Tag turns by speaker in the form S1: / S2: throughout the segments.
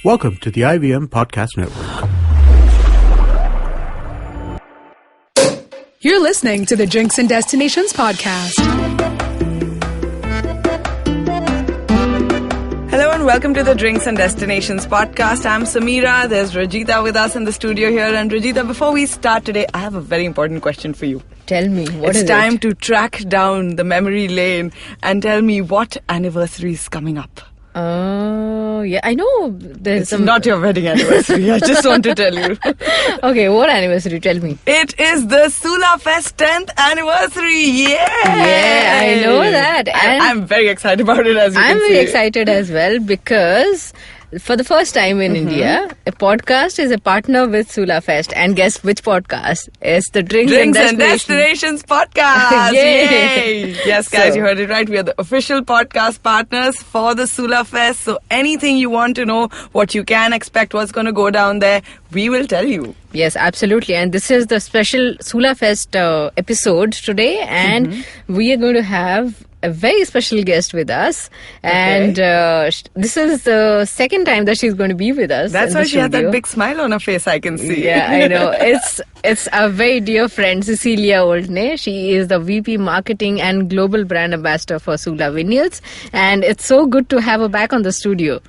S1: Welcome to the IVM Podcast Network.
S2: You're listening to the Drinks and Destinations podcast.
S3: Hello and welcome to the Drinks and Destinations podcast. I'm Sameera. There's Rojita with us in the studio here. And Rojita, before we start today, I have a very important question for you.
S4: Tell me, what is it?
S3: It's time to track down the memory lane and tell me what anniversary is coming up.
S4: Oh, yeah, I know there's
S3: It's not your wedding anniversary, I just want to tell you.
S4: Okay, what anniversary? Tell me.
S2: It is the SULAFEST' 10th anniversary.
S4: Yeah, I know that. And
S3: I'm very excited about it, as you can
S4: I'm
S3: see.
S4: very excited as well because for the first time in India, a podcast is a partner with SULAFEST. And guess which podcast? It's the Drinks and
S3: Destinations podcast.
S4: Yay.
S3: Yes, guys,
S4: So-
S3: you heard it right. We are the official podcast partners for the SULAFEST. So anything you want to know, what you can expect, what's going to go down there, we will tell you.
S4: Yes, absolutely. And this is the special SULAFEST episode today. And we are going to have a very special guest with us. And this is the second time that she's going to be with us.
S3: That's
S4: in
S3: why
S4: the
S3: she had that
S4: studio.
S3: big smile on her face, I can see.
S4: Yeah, I know. It's a very dear friend, Cecilia Oldne. She is the VP Marketing and Global Brand Ambassador for Sula Vineyards. And it's so good to have her back on the studio.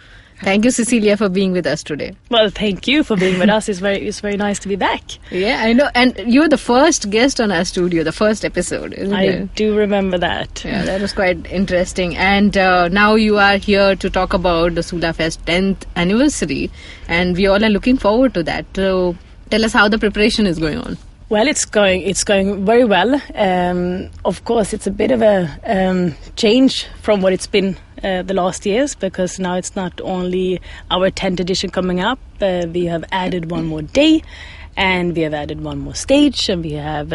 S4: Thank you, Cecilia, for being with us today.
S5: Well, thank you for being with us. It's very nice to be back.
S4: Yeah, I know. And you were the first guest on our studio, the first episode, isn't
S5: I
S4: it?
S5: do remember that.
S4: Yeah, that was quite interesting. And now you are here to talk about the SULAFEST' 10th anniversary. And we all are looking forward to that. So tell us how the preparation is going on.
S5: Well, it's going very well. Of course, it's a bit of a change from what it's been the last years, because now it's not only our 10th edition coming up. We have added one more day, and we have added one more stage, and we have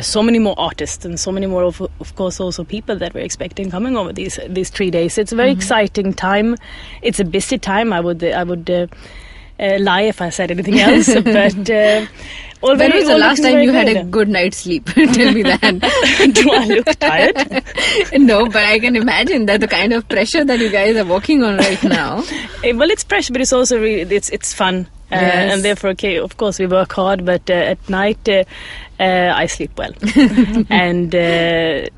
S5: so many more artists and so many more, of course, also people that we're expecting coming over these 3 days. It's a very exciting time. It's a busy time. I would lie if I said anything else, but.
S4: When was the last time you had a good night's sleep? Tell me that.
S5: Do I look tired?
S4: No, but I can imagine that the kind of pressure that you guys are working on right now.
S5: Well, it's pressure, but it's also really it's fun,
S4: Yes.
S5: and therefore, of course, we work hard. But at night, I sleep well. And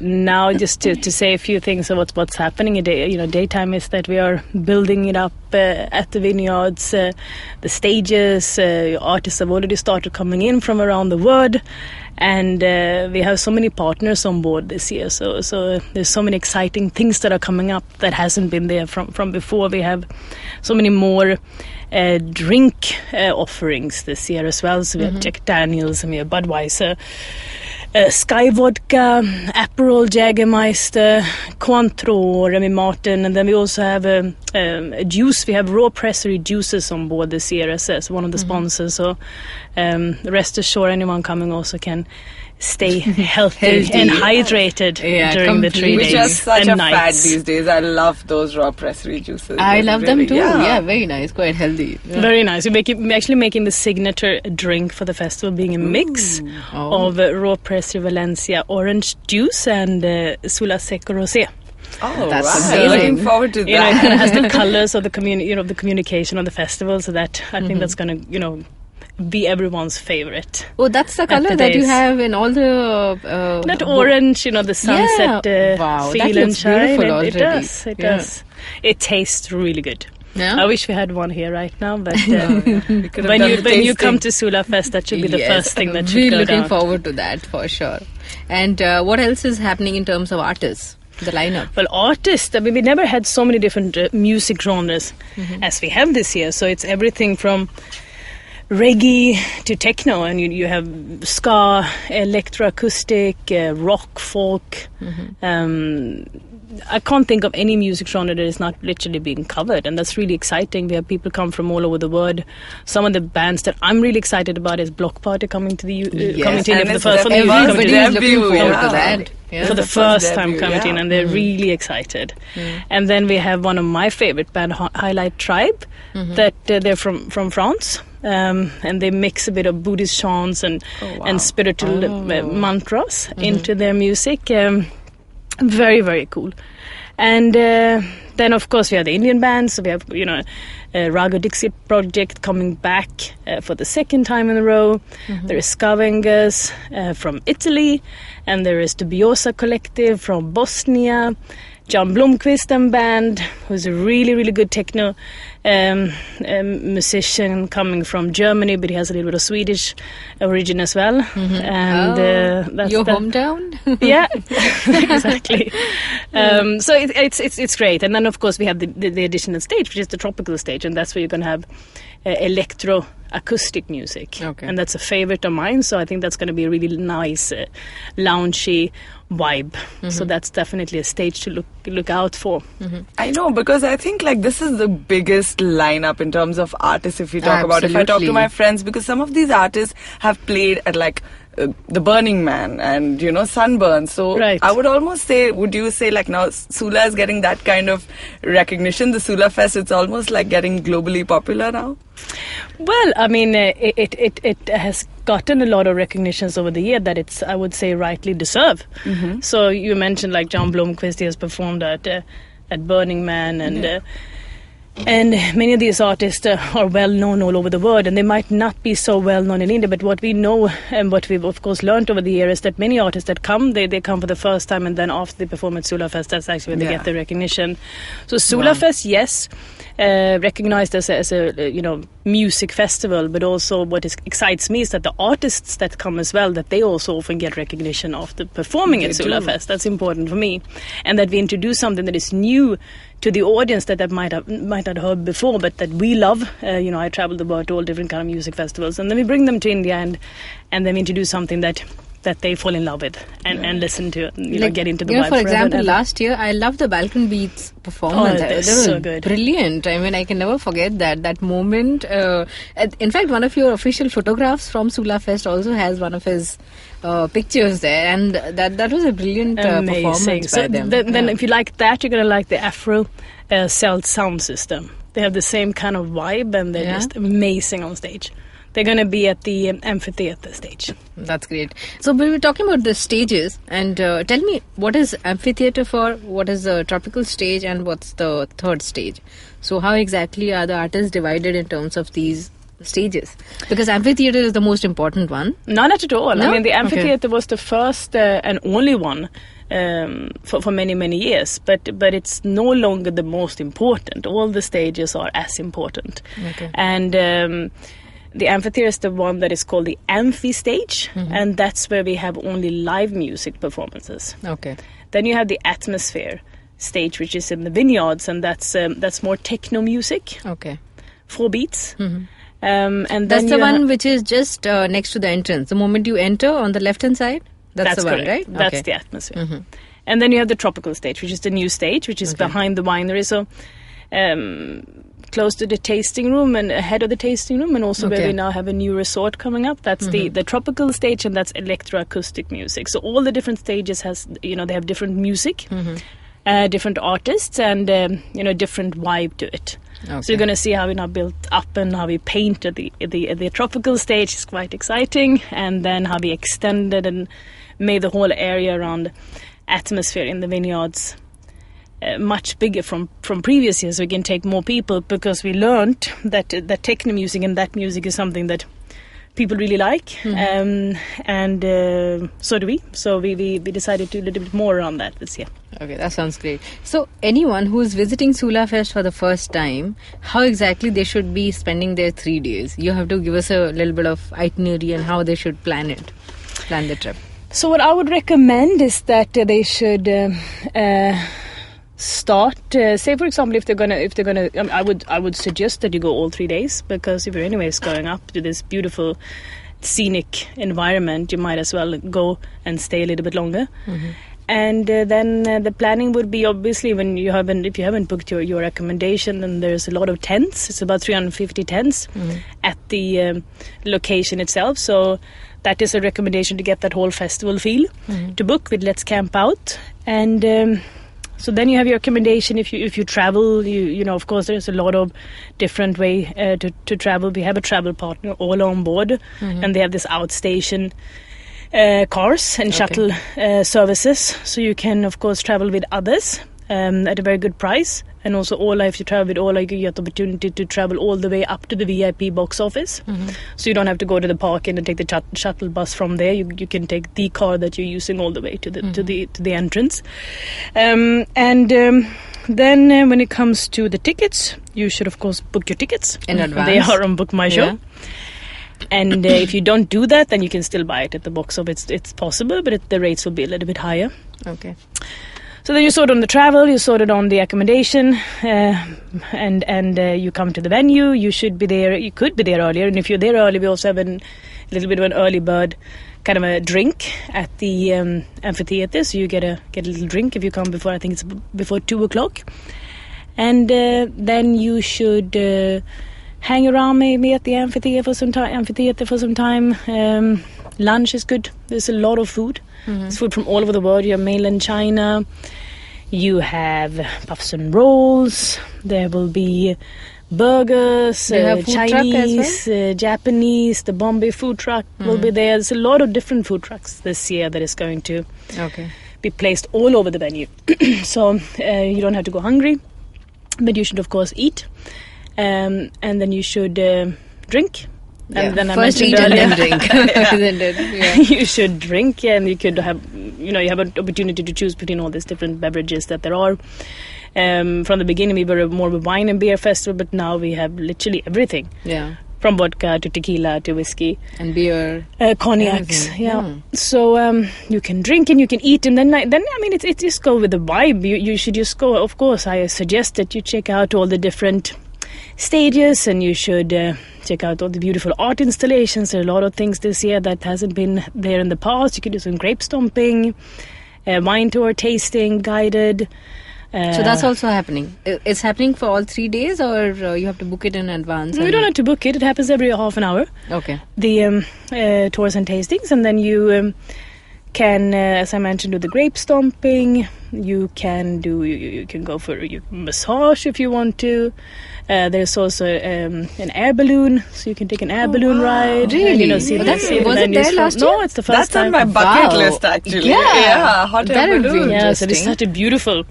S5: now, just to say a few things of what's happening, daytime is that we are building it up at the vineyards. The stages, artists have already started coming in from around the world. And we have so many partners on board this year, so there's so many exciting things that are coming up that hasn't been there from before. We have so many more drink offerings this year as well. So we have Jack Daniels, and we have Budweiser, Sky Vodka, Aperol, Jägermeister, Cointreau, Remy Martin, and then we also have a juice. We have raw pressery juices on board this year as one of the sponsors. So rest assured, anyone coming also can stay healthy and hydrated during the 3 days.
S3: Which is such
S5: and
S3: a
S5: nights.
S3: fad these days. I love those raw pressery juices.
S4: I love them too.
S3: Yeah.
S4: Yeah, very nice, quite healthy. Yeah.
S5: Very nice. We're actually making the signature drink for the festival being a mix of raw pressery Valencia orange juice and Sula Seco Rosé.
S3: Oh,
S4: That's
S3: wow.
S4: amazing.
S3: Looking forward to
S5: You know, it
S3: that.
S5: kind of has the colors of the the communication of the festival, so that I think that's going to be everyone's favorite.
S4: Oh, that's the color
S5: After
S4: that you
S5: days.
S4: have in all the...
S5: That orange, the sunset
S4: Wow,
S5: feel
S4: that
S5: and
S4: looks
S5: shine.
S4: beautiful
S5: It
S4: already.
S5: does. It
S4: Yeah.
S5: does. It tastes really good.
S4: Yeah?
S5: I wish we had one here right now, but
S3: We could have
S5: when
S3: done
S5: you
S3: the
S5: when you
S3: tasting.
S5: come to SULAFEST, that should be the first thing that should
S4: We're
S5: go
S4: looking
S5: down.
S4: forward to that for sure. And what else is happening in terms of artists? The lineup.
S5: Well, artists, I mean, we never had so many different music genres as we have this year. So it's everything from reggae to techno, and you have ska, electroacoustic, rock, folk. I can't think of any music genre that is not literally being covered, and that's really exciting. We have people come from all over the world. Some of the bands that I'm really excited about is Block Party coming to the coming to India for the first time.
S4: Everybody is looking
S3: debut,
S4: forward
S3: yeah.
S4: to that. Yeah.
S5: For the
S3: first
S5: first time
S3: debut,
S5: coming
S3: yeah.
S5: in, and they're really excited. And then we have one of my favorite band, Highlight Tribe, that they're from France. And they mix a bit of Buddhist chants and spiritual mantras into their music. Very, very cool. And then, of course, we have the Indian bands. So we have, Raga Dixie project coming back for the second time in a row. There is Scavengers from Italy, and there is Dubiosa Collective from Bosnia. John Blomqvist and band, who's a really, really good techno musician coming from Germany, but he has a little bit of Swedish origin as well. And that's
S4: your hometown?
S5: Yeah, exactly. So it's great. And then, of course, we have the additional stage, which is the tropical stage, and that's where you're going to have electro acoustic music.
S4: Okay.
S5: And that's a favorite of mine, so I think that's going to be a really nice loungy vibe. So that's definitely a stage to look out for.
S3: I know, because I think like this is the biggest lineup in terms of artists, if you talk about, if I talk to my friends, because some of these artists have played at like the Burning Man and Sunburn. So
S5: right.
S3: I would almost say, would you say like now Sula is getting that kind of recognition? The Sula Fest, it's almost like getting globally popular now.
S5: Well, I mean, it has gotten a lot of recognitions over the year that it's, I would say, rightly deserved. So you mentioned like John Blomqvist, he has performed at Burning Man, and many of these artists are well known all over the world, and they might not be so well known in India. But what we know and what we've of course learned over the year is that many artists that come, they come for the first time, and then after they perform at SULAFEST, that's actually when they get the recognition. So SULAFEST, yes, recognized as a music festival, but also what excites me is that the artists that come as well, that they also often get recognition after performing at SULAFEST. That's important for me, and that we introduce something that is new to the audience that might not heard before, but that we love. I travel the world to all different kind of music festivals, and then we bring them to India and then we introduce something that they fall in love with and listen to, get into the vibe.
S4: For example, last year I loved the Balkan Beats performance.
S5: Oh,
S4: that
S5: was so
S4: good. Brilliant. I mean, I can never forget that moment. In fact, one of your official photographs from SULAFEST also has one of his pictures there, and that was a brilliant performance by them.
S5: Then if you like that, you're going to like the Afro Celt sound system. They have the same kind of vibe, and they're just amazing on stage. They're going to be at the amphitheater stage.
S4: That's great. So we were talking about the stages, and tell me, what is amphitheater for, what is the tropical stage, and what's the third stage? So how exactly are the artists divided in terms of these stages? Because amphitheater is the most important one.
S5: Not at all.
S4: No?
S5: I mean, the amphitheater was the first and only one for many, many years, but it's no longer the most important. All the stages are as important.
S4: Okay.
S5: And the amphitheater is the one that is called the amphi stage, and that's where we have only live music performances.
S4: Okay.
S5: Then you have the atmosphere stage, which is in the vineyards, and that's more techno music.
S4: Okay.
S5: 4 beats. And then
S4: that's the one which is just next to the entrance. The moment you enter on the left-hand side, that's the
S5: correct.
S4: one, right?
S5: That's the atmosphere. And then you have the tropical stage, which is the new stage, which is behind the winery. So close to the tasting room and ahead of the tasting room, and also where we now have a new resort coming up. That's the tropical stage, and that's electroacoustic music. So all the different stages they have different music, different artists, and different vibe to it. Okay. So you're going to see how we now built up and how we painted the tropical stage is quite exciting, and then how we extended and made the whole area around atmosphere in the vineyards much bigger from previous years. So we can take more people, because we learned that techno music and that music is something that people really like, and so do we. So we decided to do a little bit more around that this year.
S4: Okay, that sounds great. So anyone who is visiting SULAFEST for the first time, how exactly they should be spending their 3 days? You have to give us a little bit of itinerary and how they should plan the trip.
S5: So what I would recommend is that they should start. Say, for example, if they're gonna, I would suggest that you go all 3 days, because if you're anyways going up to this beautiful scenic environment, you might as well go and stay a little bit longer. And then the planning would be, obviously, if you haven't booked your accommodation, then there's a lot of tents. It's about 350 tents at the location itself. So that is a recommendation to get that whole festival feel. To book with Let's Camp Out, and so then you have your accommodation. If you travel, you know, of course, there's a lot of different way to travel. We have a travel partner all on board, and they have this outstation cars and shuttle services, so you can of course travel with others. at a very good price. And also Ola, if you travel with Ola, you get the opportunity to travel all the way up to the VIP box office. So you don't have to go to the parking and take the shuttle bus from there. You can take the car that you're using all the way to the entrance. Then when it comes to the tickets, you should of course book your tickets
S4: in advance.
S5: They are on Book My Show.
S4: Yeah.
S5: And if you don't do that, then you can still buy it at the box office. It's possible, but the rates will be a little bit higher.
S4: Okay.
S5: So then you sort on the travel, you sort it on the accommodation, and you come to the venue. You should be there. You could be there earlier, and if you're there early, we also have a little bit of an early bird kind of a drink at the amphitheater. So you get a little drink if you come before. I think it's before 2:00, and then you should hang around maybe at the amphitheater for some time. Lunch is good. There's a lot of food. It's food from all over the world. You have mainland China. You have puffs and rolls. There will be burgers, Chinese, Japanese. The Bombay food truck will be there. There's a lot of different food trucks this year that is going to be placed all over the venue. So you don't have to go hungry, but you should of course eat. And then you should drink. And then
S4: first eat and then drink. Isn't it? Yeah.
S5: You should drink, and you could have, you have an opportunity to choose between all these different beverages that there are. From the beginning, we were more of a wine and beer festival, but now we have literally everything.
S4: Yeah.
S5: From vodka to tequila to whiskey.
S4: And beer.
S5: Cognacs, So you can drink and you can eat, and then it's just go with the vibe. You should just go. Of course, I suggest that you check out all the different stages, and you should check out all the beautiful art installations. There are a lot of things this year that hasn't been there in the past. You could do some grape stomping, wine tour, tasting, guided.
S4: So that's also happening. It's happening for all 3 days, or you have to book it in advance?
S5: We don't have to book it. It happens every half an hour.
S4: Okay.
S5: The tours and tastings, and then you can, as I mentioned, do the grape stomping. You can do. You can go for a massage if you want to. There's also an air balloon, so you can take an air balloon ride.
S4: Really?
S5: And, see
S4: Was it there last year?
S5: No, it's the first time.
S3: That's on my bucket list, actually.
S4: Yeah,
S3: hot
S4: that
S3: air
S4: would be
S3: balloon.
S5: Yeah, so it's such a beautiful,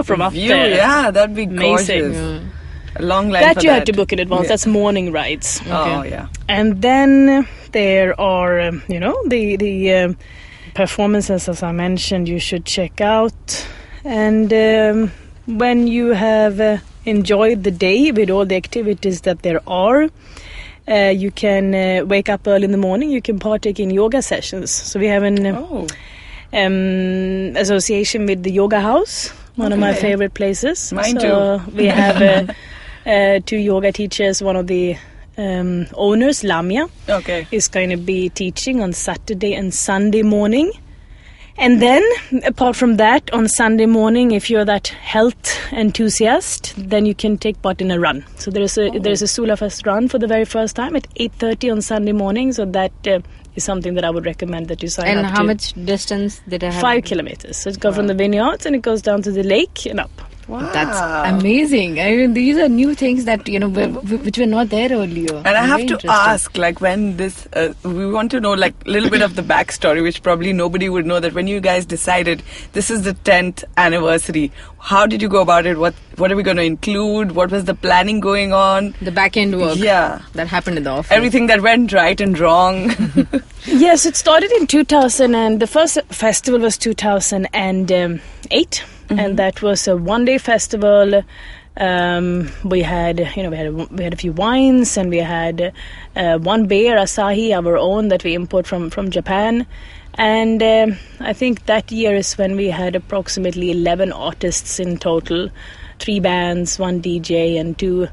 S5: from up
S3: View,
S5: there.
S3: yeah, that'd be gorgeous.
S5: Amazing.
S3: A long line
S5: That
S3: for
S5: you
S3: that.
S5: have to book in advance.
S3: Yeah.
S5: That's morning rides.
S3: Oh, yeah.
S5: And then there are, the performances, as I mentioned, you should check out. And when you have enjoyed the day with all the activities that there are, you can wake up early in the morning. You can partake in yoga sessions. So we have an association with the Yoga House, one of my favorite places.
S3: Mine too.
S5: We have 2 yoga teachers. One of the owners, Lamia, is going to be teaching on Saturday and Sunday morning. And then, apart from that, on Sunday morning, if you're that health enthusiast, then you can take part in a run. So there's a SULAFEST run for the very first time at 8:30 on Sunday morning. So that is something that I would recommend that you sign up to.
S4: And how much distance did I have?
S5: 5 kilometers. So it goes from the vineyards and it goes down to the lake and up.
S3: Wow.
S4: That's amazing. I mean, these are new things that, which were not there earlier.
S3: And I have to ask, when this, we want to know, a little bit of the backstory, which probably nobody would know, that when you guys decided this is the 10th anniversary, how did you go about it? What are we going to include? What was the planning going on?
S4: The back end work that happened in the office.
S3: Everything that went right and wrong.
S5: Yes, it started in 2000, and the first festival was 2008. And that was a one-day festival. We had a few wines, and we had one beer, Asahi, our own, that we import from Japan. And I think that year is when we had approximately 11 artists in total, 3 bands, 1 DJ, and 2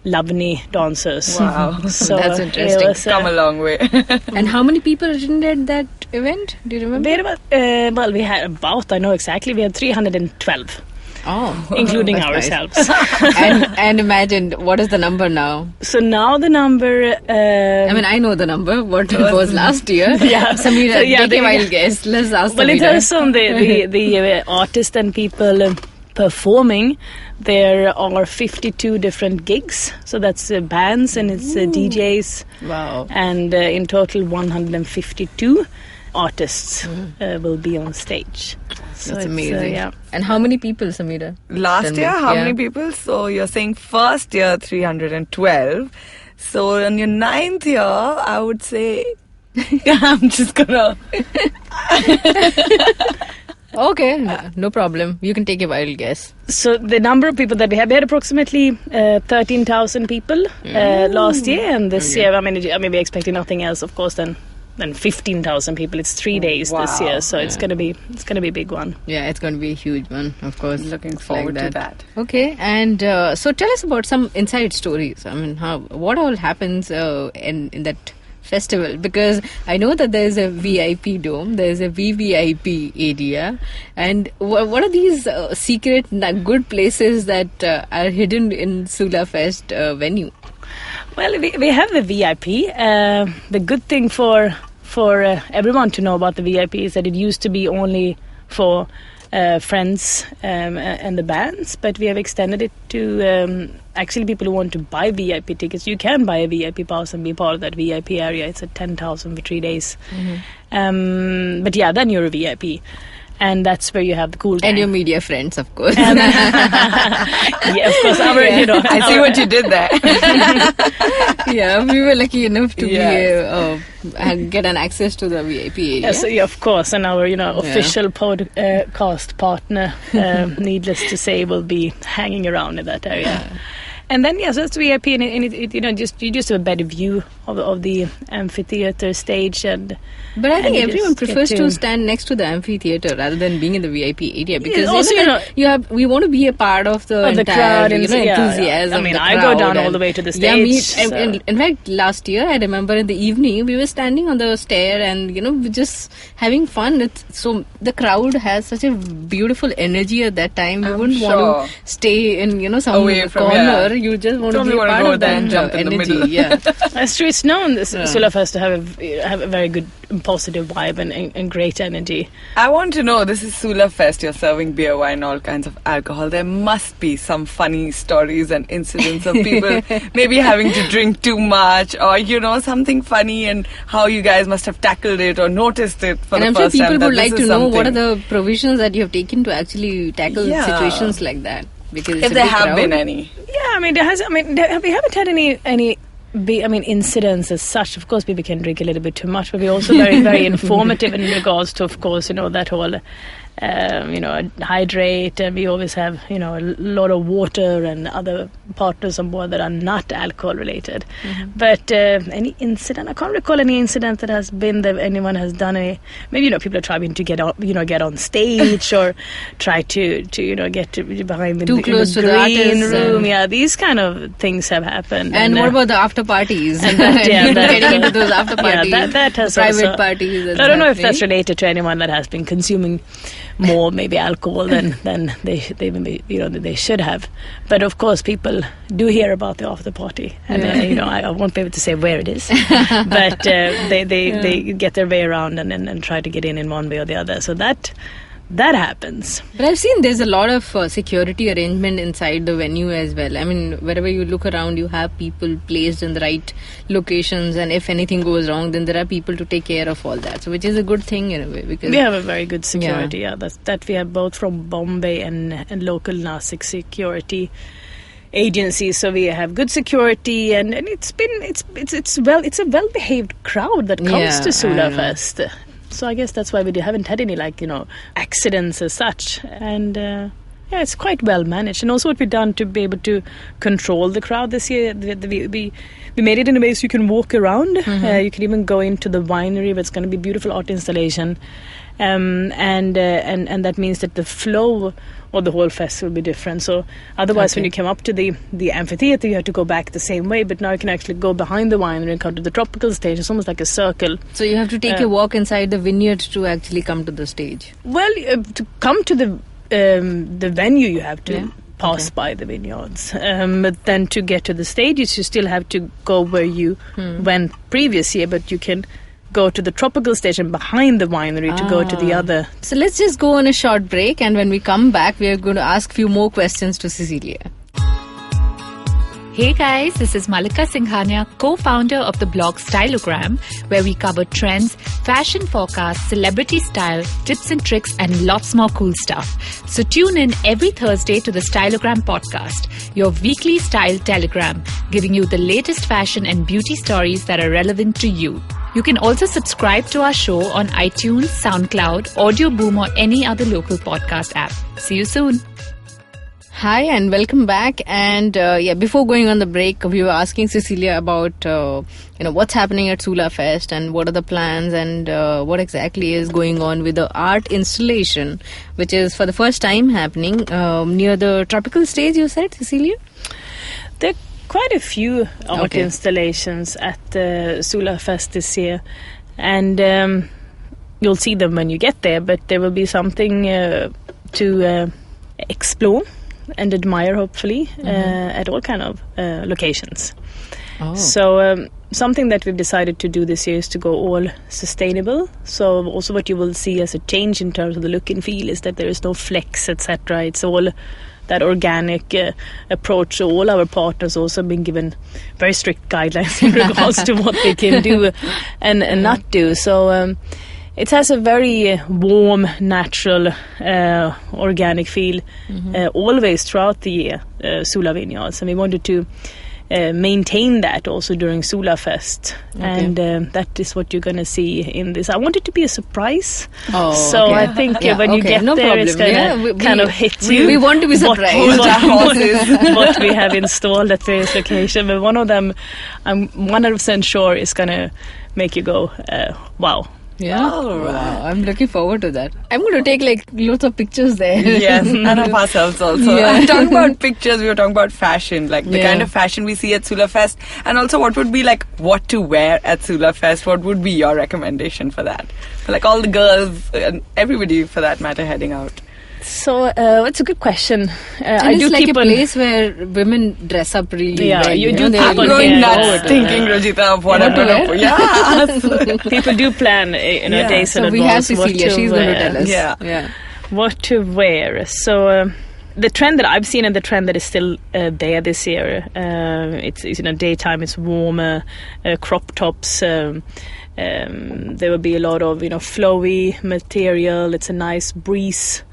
S5: lovely dancers.
S3: Wow.
S5: So
S4: that's interesting.
S3: Come a long way.
S4: And how many people attended that event? Do you remember?
S5: We had about, I know exactly, we had 312.
S4: Oh,
S5: including
S4: that's
S5: ourselves.
S4: Nice. and imagine, what is the number now?
S5: So now the number...
S4: I know the number, what it was last year.
S5: Yeah.
S4: Sameera, take a wild guess. Let's ask
S5: Well,
S4: Sameera.
S5: in terms of the artists and people performing, there are 52 different gigs. So that's bands and it's DJs.
S4: Wow.
S5: And in total 152. artists will be on stage. So
S4: that's amazing.
S5: Yeah.
S4: And how many people, Sameera?
S3: Last year, how many people? So you're saying first year 312. So on your 9th year, I would say, I'm just gonna.
S4: Okay, no problem. You can take a wild guess.
S5: So the number of people that we had approximately 13,000 people last year, and this year, I mean, we're expecting nothing else, of course, than 15,000 people. It's 3 days this year, so it's gonna be a big one.
S4: Yeah, it's going to be a huge one, of course.
S3: Looking forward to that.
S4: Okay, and so tell us about some inside stories. I mean, what all happens in that festival? Because I know that there is a VIP dome, there is a VVIP area, and what are these secret good places that are hidden in SULAFEST venue?
S5: Well, we have the VIP. The good thing for everyone to know about the VIP is that it used to be only for friends and the bands, but we have extended it to actually people who want to buy VIP tickets. You can buy a VIP pass and be part of that VIP area. It's at 10,000 for 3 days. But yeah, then you're a VIP. And that's where you have the cool time.
S4: And your media friends, of course.
S5: Yeah, of course.
S3: I see what you did there.
S4: Yeah, we were lucky enough to get an access to the VIP area.
S5: Yes, yeah, of course. And our official podcast partner, needless to say, will be hanging around in that area. Yeah. And then, so it's VIP, and you just have a better view of the amphitheater stage.
S4: But I think everyone prefers to stand next to the amphitheater rather than being in the VIP area, because
S5: also,
S4: we want to be a part of the entire
S5: crowd and
S4: enthusiasm.
S5: I mean, I go down all the way to the stage.
S4: Yeah, in fact, last year I remember in the evening we were standing on the stair and just having fun. So the crowd has such a beautiful energy at that time. We wouldn't want to stay in some corner. You just want to be a part of that
S3: and jump
S4: energy.
S3: in the middle.
S4: Yeah,
S5: that's true. It's known SULAFEST to have a very good positive vibe and great energy.
S3: I want to know, this is SULAFEST, you're serving beer, wine, all kinds of alcohol. There must be some funny stories and incidents of people maybe having to drink too much, or something funny, and how you guys must have tackled it or noticed it for the first time.
S4: And I'm sure people would like to know what are the provisions that you have taken to actually tackle situations like that. Because
S3: if there have been any.
S5: Yeah, we haven't had any incidents as such. Of course, people can drink a little bit too much, but we're also very, very informative in regards to, of course, that whole, hydrate, and we always have, a lot of water and other partners on board that are not alcohol related. But any incident, I can't recall any incident that has been that anyone has done any. Maybe people are trying to get on stage or try to get behind
S4: too close to the
S5: green room. Yeah, these kind of things have happened.
S4: And what about the after parties? And getting into those after parties,
S5: that has
S4: private
S5: also,
S4: parties.
S5: But I don't know if that's related to anyone that has been consuming more maybe alcohol than they should have. But of course, people do hear about the after party, and I won't be able to say where it is, but they get their way around and try to get in one way or the other. So that happens.
S4: But I've seen there's a lot of security arrangement inside the venue as well. I mean, wherever you look around, you have people placed in the right locations, and if anything goes wrong, then there are people to take care of all that. So, which is a good thing in a way, because
S5: we have a very good security. Yeah, that we have both from Bombay and local Nasik security agencies. So we have good security, and it's a well behaved crowd that comes to SULAFEST. So I guess that's why we haven't had any accidents as such, and it's quite well managed. And also what we've done to be able to control the crowd this year, we made it in a way so you can walk around. You can even go into the winery where it's going to be a beautiful art installation, and that means that the flow of the whole fest will be different. So otherwise, when you come up to the amphitheater, you have to go back the same way, but now you can actually go behind the winery and come to the tropical stage. It's almost like a circle.
S4: So you have to take a walk inside the vineyard to actually come to the stage.
S5: Well, to come to the venue, you have to pass by the vineyards, but then to get to the stages, you still have to go where you went previous year, but you can go to the tropical station behind the winery to go to the other.
S4: So let's just go on a short break, and when we come back, we are going to ask a few more questions to Cecilia.
S6: Hey guys, this is Malika Singhania, co-founder of the blog Stylogram, where we cover trends, fashion forecasts, celebrity style, tips and tricks, and lots more cool stuff. So tune in every Thursday to the Stylogram podcast, your weekly style telegram, giving you the latest fashion and beauty stories that are relevant to you. You can also subscribe to our show on iTunes, SoundCloud, Audio Boom, or any other local podcast app. See you soon.
S4: Hi and welcome back. And before going on the break, we were asking Cecilia about what's happening at SULAFEST and what are the plans and what exactly is going on with the art installation, which is for the first time happening near the tropical stage. You said, Cecilia?
S5: There are quite a few art installations at SULAFEST this year, and you'll see them when you get there. But there will be something to explore and admire, hopefully, at all kind of locations. So something that we've decided to do this year is to go all sustainable. So also what you will see as a change in terms of the look and feel is that there is no flex, etc. It's all that organic approach. So all our partners also been given very strict guidelines in regards to what they can do and not do. So it has a very warm, natural, organic feel always throughout the year, Sula Vineyards. And we wanted to maintain that also during SULAFEST. And that is what you're going to see in this. I want it to be a surprise. I think when you get there, it's going to kind of hit you.
S4: We want to be surprised.
S5: What we have installed at various locations. But one of them, I'm 100% sure, is going to make you go, wow.
S4: Yeah, wow. I'm looking forward to that. I'm going to take lots of pictures there.
S3: Yes, and of ourselves also.
S4: Yeah.
S3: Talking about pictures, we were talking about fashion, the kind of fashion we see at SULAFEST, and also what would be what to wear at SULAFEST. What would be your recommendation for that? For all the girls and everybody for that matter heading out.
S5: So it's a good question. I
S4: it's
S5: do
S4: like
S5: keep
S4: a place where women dress up really well.
S5: You do.
S3: I'm going nuts thinking, Rojita, of what I'm going to put. Yeah.
S5: People do plan days in advance.
S4: So we have Cecilia. She's going to tell us.
S5: Yeah. What to wear. So the trend that I've seen and the trend that is still there this year, it's daytime, it's warmer, crop tops. There will be a lot of flowy material. It's a nice breeze.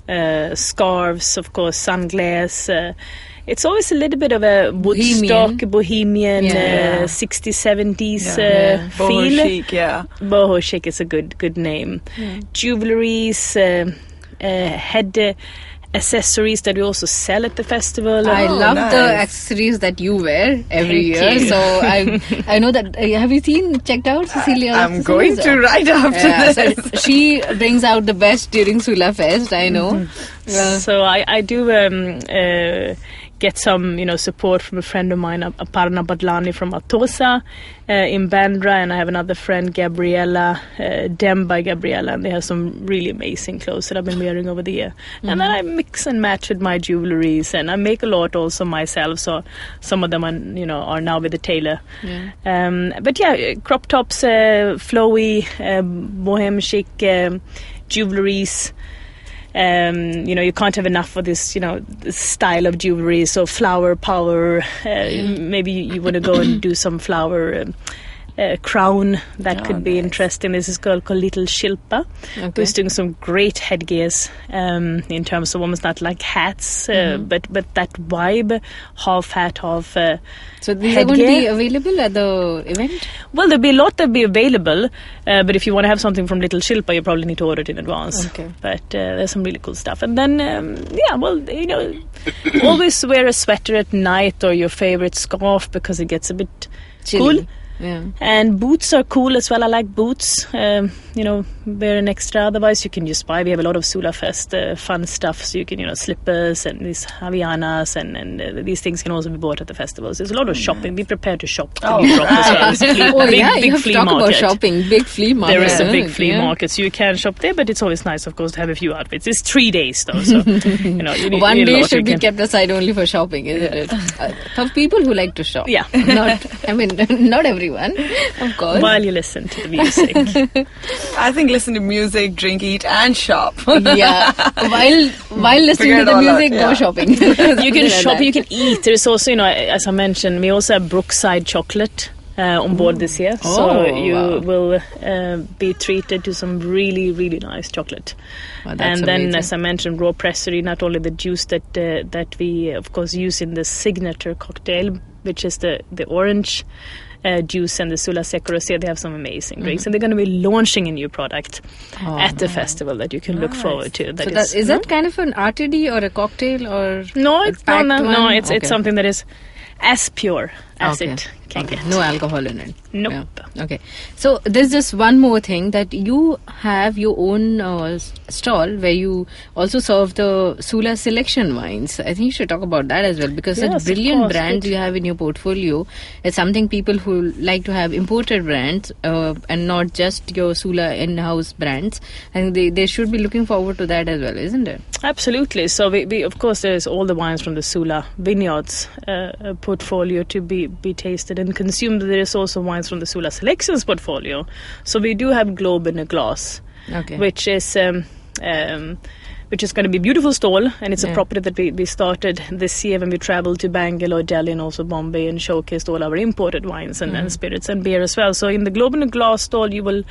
S5: Scarves, of course, sunglasses. It's always a little bit of a Woodstock, bohemian 60s, 70s feel.
S3: Boho chic, yeah.
S5: Boho chic is a good name. Jewelries, head accessories that we also sell at the festival.
S4: I love the accessories that you wear every year. So I know that. Have you checked out Cecilia?
S3: I'm going to right after this.
S4: So she brings out the best during SULAFEST, I know.
S5: So I do get some support from a friend of mine, Aparna Badlani from Atosa in Bandra, and I have another friend, Gabriella, Dem by Gabriella, and they have some really amazing clothes that I've been wearing over the year. And then I mix and match with my jewelries, and I make a lot also myself, so some of them are now with the tailor. But crop tops, flowy, bohem chic jewelries. You can't have enough of this, this style of jewelry. So flower power, maybe you want to go and do some flower crown. That could be interesting. There's this girl called Little Shilpa who's doing some great headgears in terms of almost not like hats, but that vibe, half hat, half
S4: So these are going to be available at the event?
S5: Well, there'll be a lot that be available, but if you want to have something from Little Shilpa, you probably need to order it in advance. But there's some really cool stuff. And then, always wear a sweater at night or your favorite scarf because it gets a bit
S4: chilly.
S5: Cool. And boots are cool as well. I like boots. Wear an extra. Otherwise, you can just buy. We have a lot of SULAFEST fun stuff. So you can, slippers and these Havianas and these things can also be bought at the festivals. There's a lot of shopping. Be prepared to shop.
S4: You have to talk about shopping. Big flea market.
S5: There is a big flea market, so you can shop there. But it's always nice, of course, to have a few outfits. It's 3 days though, so
S4: one day should be kept aside only for shopping, isn't it? For people who like to shop.
S5: Yeah.
S4: Not everybody everyone, of course.
S5: While you listen to the music.
S3: I think listen to music, drink, eat, and shop.
S4: Yeah, while listening to the music, go shopping.
S5: You can shop, you can eat. There's also, as I mentioned, we also have Brookside chocolate on board this year. So you will be treated to some really, really nice chocolate. And then, amazing. As I mentioned, raw pressery, not only the juice that we, of course, use in the signature cocktail, which is the orange juice and the Sula Seco Rosé. They have some amazing drinks, and they're going to be launching a new product at the festival that you can look forward to.
S4: Is that kind of an RTD or a cocktail or
S5: no? It's something that is as pure as it can get.
S4: No alcohol in it.
S5: Nope.
S4: Yeah. Okay. So there's just one more thing, that you have your own stall where you also serve the Sula selection wines. I think you should talk about that as well, because such brilliant brands you have in your portfolio. It's something people who like to have imported brands and not just your Sula in-house brands. I think they should be looking forward to that as well, isn't it?
S5: Absolutely. So we of course, there's all the wines from the Sula Vineyards portfolio to be tasted and consumed. There is also wines from the Sula Selections portfolio. So we do have Globe in a Glass, which is going to be a beautiful stall, and it's a property that we started this year when we traveled to Bangalore, Delhi, and also Bombay, and showcased all our imported wines and spirits and beer as well. So in the Globe in a Glass stall, you will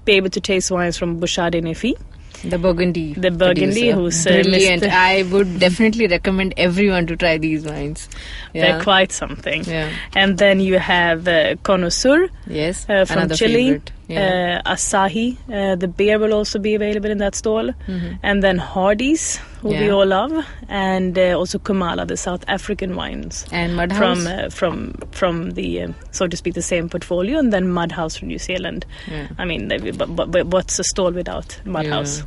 S5: be able to taste wines from Bouchard et Nefi.
S4: The Burgundy,
S5: who's
S4: brilliant. I would definitely recommend everyone to try these wines. Yeah.
S5: They're quite something.
S4: Yeah.
S5: And then you have Connoisseur, from Chile. Asahi, the beer will also be available in that stall. And then Hardy's, who we all love, and also Kumala, the South African wines,
S4: and Mudhouse
S5: from the so to speak the same portfolio, and then Mudhouse from New Zealand. I mean, but what's a stall without Mudhouse?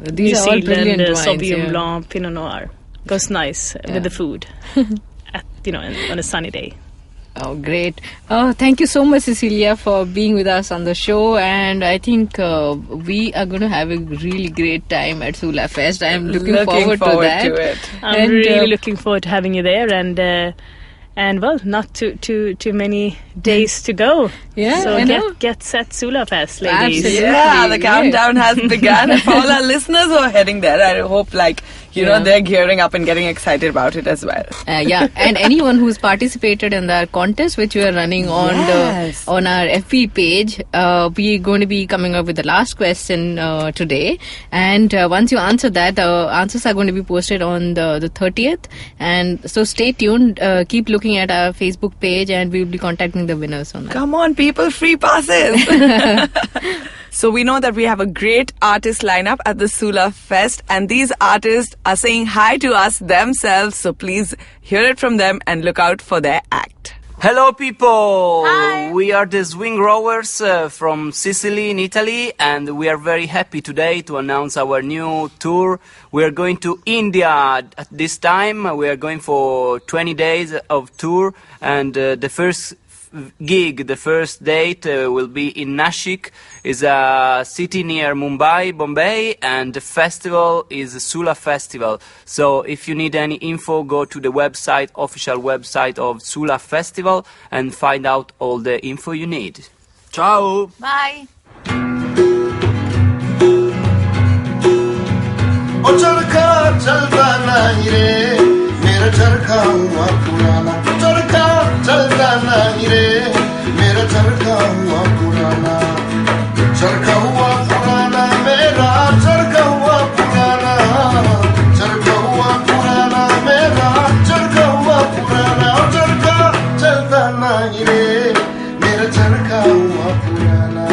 S4: These are all brilliant wines.
S5: Sauvignon Blanc, Pinot Noir goes nice with the food on a sunny day.
S4: Oh, great. Thank you so much, Cecilia, for being with us on the show. And I think we are going to have a really great time at SULAFEST'. I'm looking forward to that.
S5: I'm really looking forward to having you there. And well, not too many days to go.
S4: Yeah,
S5: so get set, SULAFEST', ladies.
S4: Absolutely.
S3: Yeah, the countdown has begun. And for all our listeners who are heading there, I hope they're gearing up and getting excited about it as well.
S4: And anyone who's participated in the contest which we are running on our FB page, we're going to be coming up with the last question today. And once you answer that, the answers are going to be posted on the 30th. And so stay tuned. Keep looking at our Facebook page, and we'll be contacting the winners on that.
S3: Come on, people, free passes. So we know that we have a great artist lineup at the SULAFEST', and these artists are saying hi to us themselves. So please hear it from them and look out for their act.
S7: Hello, people!
S2: Hi!
S7: We are the Swing Rowers from Sicily in Italy, and we are very happy today to announce our new tour. We are going to India at this time. We are going for 20 days of tour, and the first date will be in Nashik. Is a city near Mumbai, Bombay, and the festival is Sula Festival. So if you need any info, go to the official website of Sula Festival, and find out all the info you need. Ciao!
S2: Bye!
S8: चरखा हुआ पुराना मेरा चरखा हुआ पुराना चरखा हुआ पुराना मेरा चरखा हुआ पुराना चरखा चलता नहीं रे मेरा चरखा हुआ पुराना.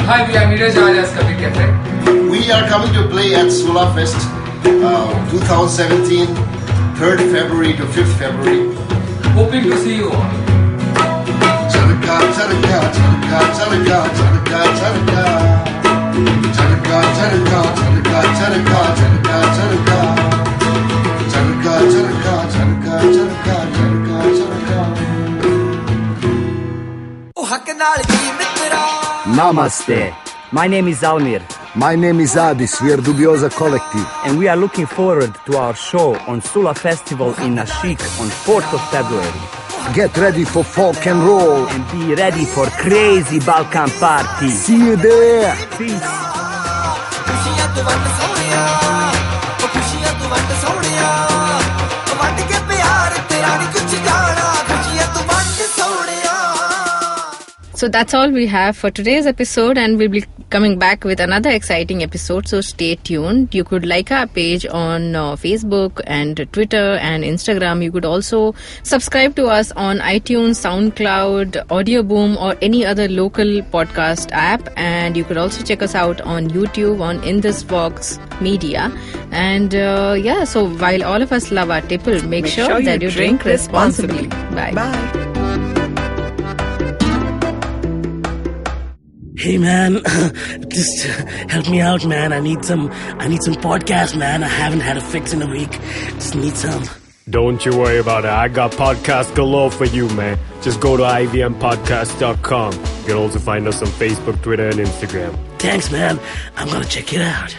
S9: Hi, we are Neeraj Arya's Kavi Cafe.
S8: We are coming to play at SULAFEST' 2017, 3rd February to 5th February.
S9: Hoping to see you all.
S8: Charka, charka, charka, charka, charka, charka. Charka, charka, charka, charka, charka, charka. Charka, charka, charka, charka, charka, charka.
S10: Namaste. My name is Almir.
S11: My name is Adis. We are Dubiosa Collective.
S10: And we are looking forward to our show on Sula Festival in Nashik on 4th of February.
S11: Get ready for folk and roll.
S10: And be ready for crazy Balkan party.
S11: See you there.
S10: Peace.
S4: So that's all we have for today's episode, and we'll be coming back with another exciting episode, so stay tuned. You could like our page on Facebook and Twitter and Instagram. You could also subscribe to us on iTunes, SoundCloud, Audioboom, or any other local podcast app. And you could also check us out on YouTube on In This Vox Media. And so while all of us love our tipple, make sure that you drink responsibly. Bye.
S2: Bye.
S12: Hey man, just help me out, man. I need some podcasts, man. I haven't had a fix in a week. Just need some.
S13: Don't you worry about it. I got podcasts galore for you, man. Just go to ivmpodcast.com. You can also find us on Facebook, Twitter, and Instagram.
S12: Thanks, man. I'm gonna check it out.